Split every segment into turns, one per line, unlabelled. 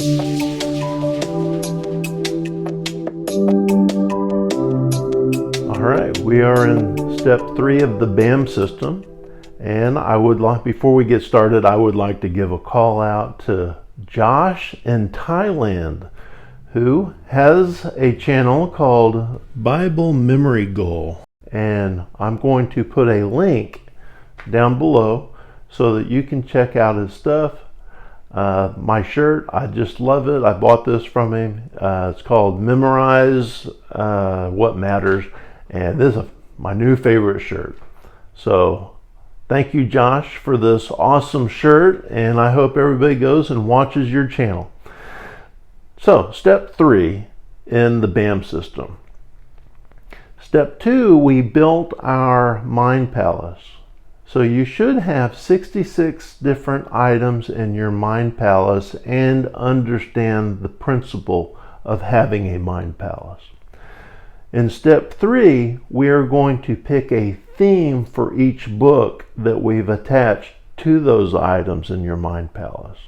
Alright, we are in step 3 of the BAM system, and before we get started, I would like to give a call out to Josh in Thailand, who has a channel called Bible Memory Goal, and I'm going to put a link down below so that you can check out his stuff. My shirt, I just love it. I bought this from him. It's called Memorize What Matters, and this is my new favorite shirt. So thank you, Josh, for this awesome shirt, and I hope everybody goes and watches your channel. So step 3 in the BAM system. Step 2, we built our mind palace. So you should have 66 different items in your mind palace and understand the principle of having a mind palace. In step 3, we are going to pick a theme for each book that we've attached to those items in your mind palace.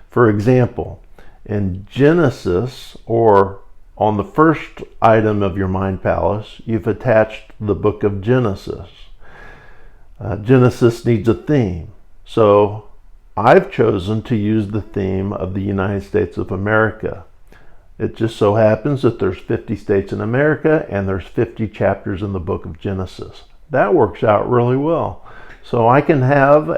For example, in Genesis, or on the first item of your mind palace, you've attached the book of Genesis. Genesis needs a theme, so I've chosen to use the theme of the United States of America. It just so happens that there's 50 states in America and there's 50 chapters in the book of Genesis. That works out really well. So I can have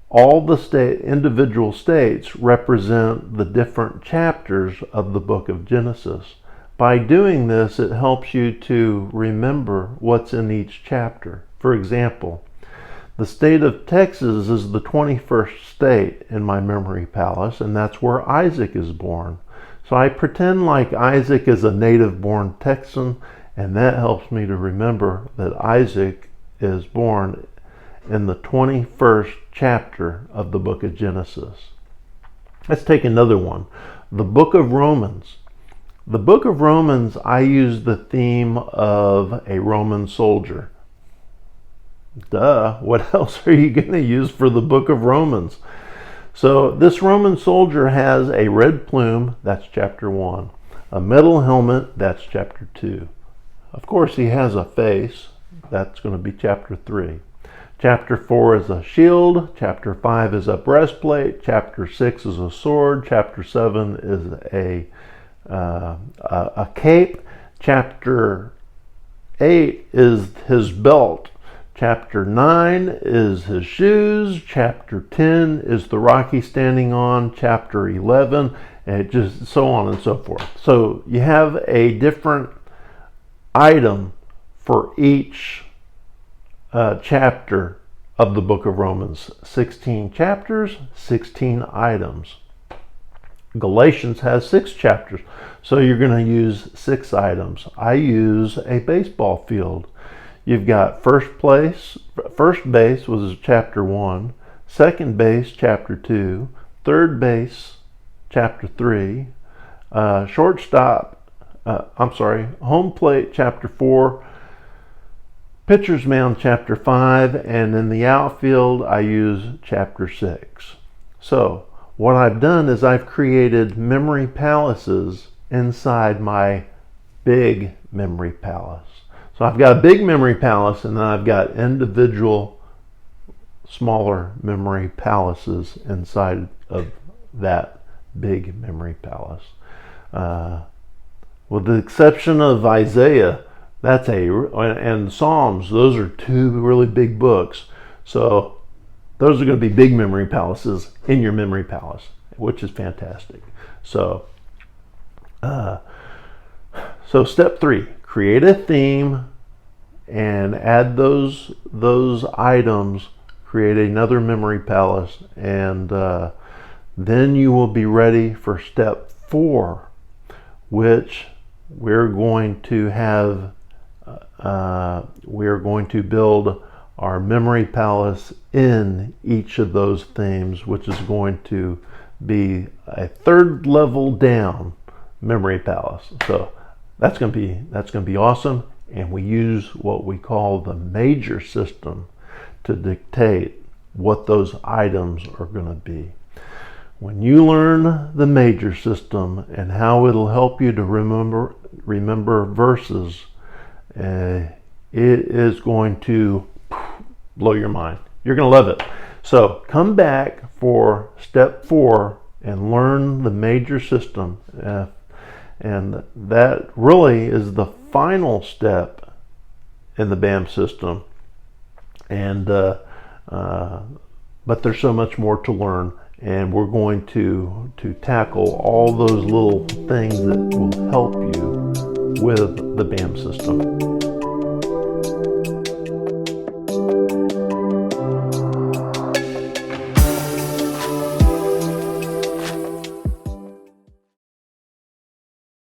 all the individual states represent the different chapters of the book of Genesis. By doing this, it helps you to remember what's in each chapter. For example, the state of Texas is the 21st state in my memory palace, and that's where Isaac is born. So I pretend like Isaac is a native-born Texan, and that helps me to remember that Isaac is born in the 21st chapter of the book of Genesis. Let's take another one. The book of Romans. The book of Romans, I use the theme of a Roman soldier. Duh, what else are you going to use for the book of Romans? So this Roman soldier has a red plume, that's chapter 1. A metal helmet, that's chapter 2. Of course, he has a face, that's going to be chapter 3. Chapter 4 is a shield, chapter 5 is a breastplate, chapter 6 is a sword, chapter 7 is a cape, chapter 8 is his belt, chapter 9 is his shoes, chapter 10 is the rock he's standing on, chapter 11, and just so on and so forth. So you have a different item for each chapter of the book of Romans. 16 chapters, 16 items. Galatians has 6 chapters, so you're going to use 6 items. I use a baseball field. You've got first base was chapter 1, second base chapter 2, third base chapter 3, home plate chapter 4, pitcher's mound chapter 5, and in the outfield I use chapter 6. So what I've done is I've created memory palaces inside my big memory palace. So I've got a big memory palace, and then I've got individual smaller memory palaces inside of that big memory palace. With the exception of Isaiah, and Psalms, those are 2 really big books. So those are going to be big memory palaces in your memory palace, which is fantastic. So step 3, create a theme and add those items, create another memory palace, and then you will be ready for step 4, which we're going to build our memory palace in each of those themes, which is going to be a 3rd level down memory palace. So that's going to be awesome, and we use what we call the major system to dictate what those items are going to be. When you learn the major system and how it'll help you to remember verses, it is going to blow your mind. You're going to love it. So come back for step 4 and learn the major system. And that really is the final step in the BAM system. And but there's so much more to learn, and we're going to tackle all those little things that will help you with the BAM system.